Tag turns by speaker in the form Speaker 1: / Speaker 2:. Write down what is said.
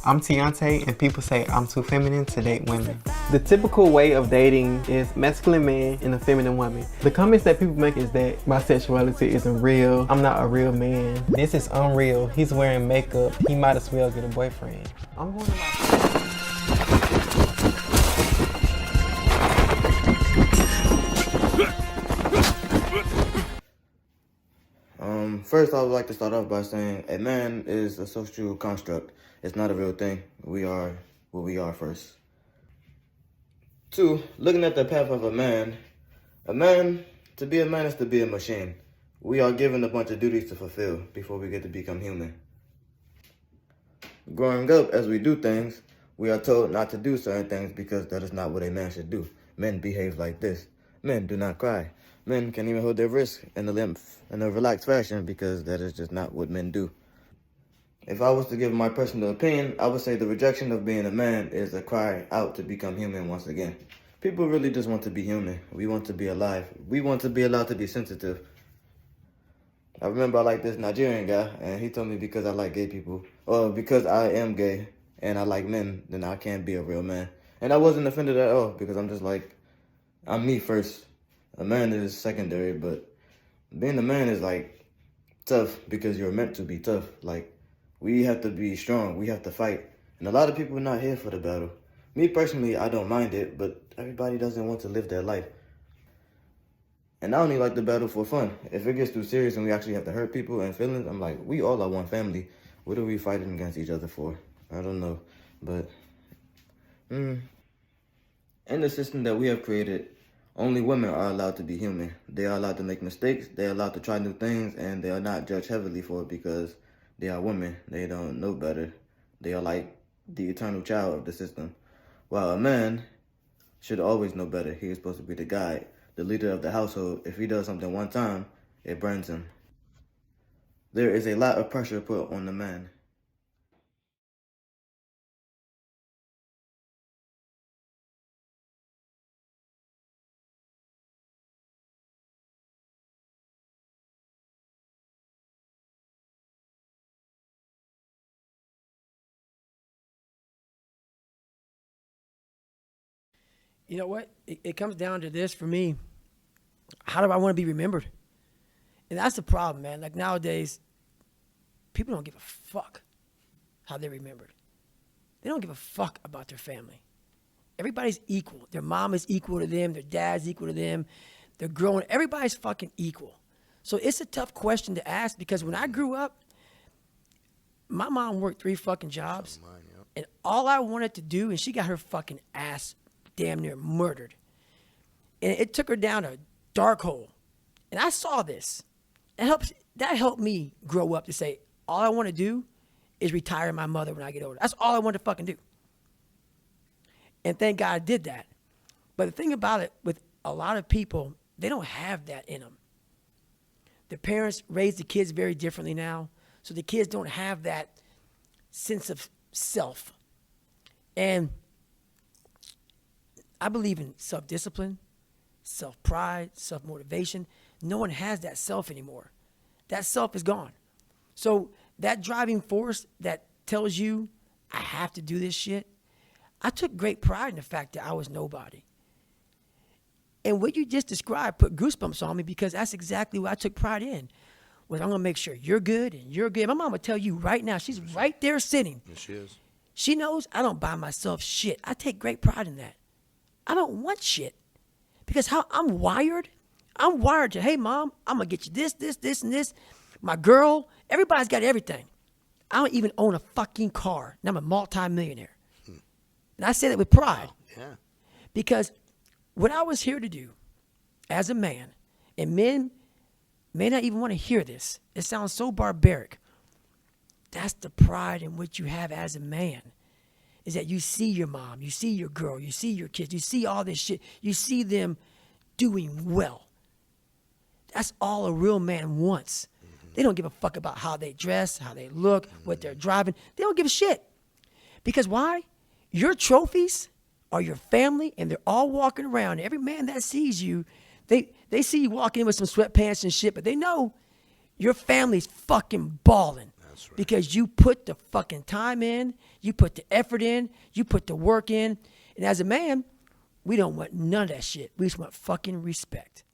Speaker 1: I'm Tiante, and people say I'm too feminine to date women. The typical way of dating is masculine man and a feminine woman. The comments that people make is that my sexuality isn't real, I'm not a real man, this is unreal, he's wearing makeup, he might as well get a boyfriend. I'm going to
Speaker 2: First, I would like to start off by saying a man is a social construct. It's not a real thing. We are what we are first. Two, looking at the path of a man, to be a man is to be a machine. We are given a bunch of duties to fulfill before we get to become human. Growing up, as we do things, we are told not to do certain things because that is not what a man should do. Men behave like this. Men do not cry. Men can even hold their wrist in a relaxed fashion because that is just not what men do. If I was to give my personal opinion, I would say the rejection of being a man is a cry out to become human once again. People really just want to be human. We want to be alive. We want to be allowed to be sensitive. I remember I like this Nigerian guy, and he told me because I like gay people, or because I am gay and I like men, then I can't be a real man. And I wasn't offended at all because I'm just like, I'm me first. A man is secondary, but being a man is like tough because you're meant to be tough. Like, we have to be strong. We have to fight. And a lot of people are not here for the battle. Me personally, I don't mind it, but everybody doesn't want to live their life. And I only like the battle for fun. If it gets too serious and we actually have to hurt people and feelings, I'm like, we all are one family. What are we fighting against each other for? I don't know. But, in the system that we have created, only women are allowed to be human. They are allowed to make mistakes, they are allowed to try new things, and they are not judged heavily for it because they are women. They don't know better. They are like the eternal child of the system. While a man should always know better. He is supposed to be the guide, the leader of the household. If he does something one time, it burns him. There is a lot of pressure put on the man.
Speaker 3: You know what? It comes down to this for me. How do I want to be remembered? And that's the problem, man. Like nowadays, people don't give a fuck how they're remembered. They don't give a fuck about their family. Everybody's equal. Their mom is equal to them. Their dad's equal to them. They're growing. Everybody's fucking equal. So it's a tough question to ask because when I grew up, my mom worked 3 fucking jobs. And all I wanted to do, and she got her fucking ass damn near murdered. And it took her down a dark hole. And I saw this. That helped me grow up to say, all I want to do is retire my mother when I get older. That's all I want to fucking do. And thank God I did that. But the thing about it, with a lot of people, they don't have that in them. The parents raise the kids very differently now. So the kids don't have that sense of self. And I believe in self-discipline, self-pride, self-motivation. No one has that self anymore. That self is gone. So that driving force that tells you, I have to do this shit, I took great pride in the fact that I was nobody. And what you just described put goosebumps on me because that's exactly what I took pride in. Was I'm going to make sure you're good and you're good. My mom would tell you right now, she's right there sitting.
Speaker 4: Yes, she is.
Speaker 3: She knows I don't buy myself shit. I take great pride in that. I don't want shit. Because how I'm wired to, hey, mom, I'm going to get you this, this, this, and this. My girl, everybody's got everything. I don't even own a fucking car, and I'm a multi-millionaire. And I say that with pride.
Speaker 4: Wow. Yeah.
Speaker 3: Because what I was here to do as a man, and men may not even want to hear this. It sounds so barbaric. That's the pride in which you have as a man. Is that you see your mom, you see your girl, you see your kids, you see all this shit. You see them doing well. That's all a real man wants. They don't give a fuck about how they dress, how they look, what they're driving. They don't give a shit. Because why? Your trophies are your family, and they're all walking around. Every man that sees you, they see you walking in with some sweatpants and shit, but they know your family's fucking balling. Because you put the fucking time in, you put the effort in, you put the work in. And as a man, we don't want none of that shit. We just want fucking respect.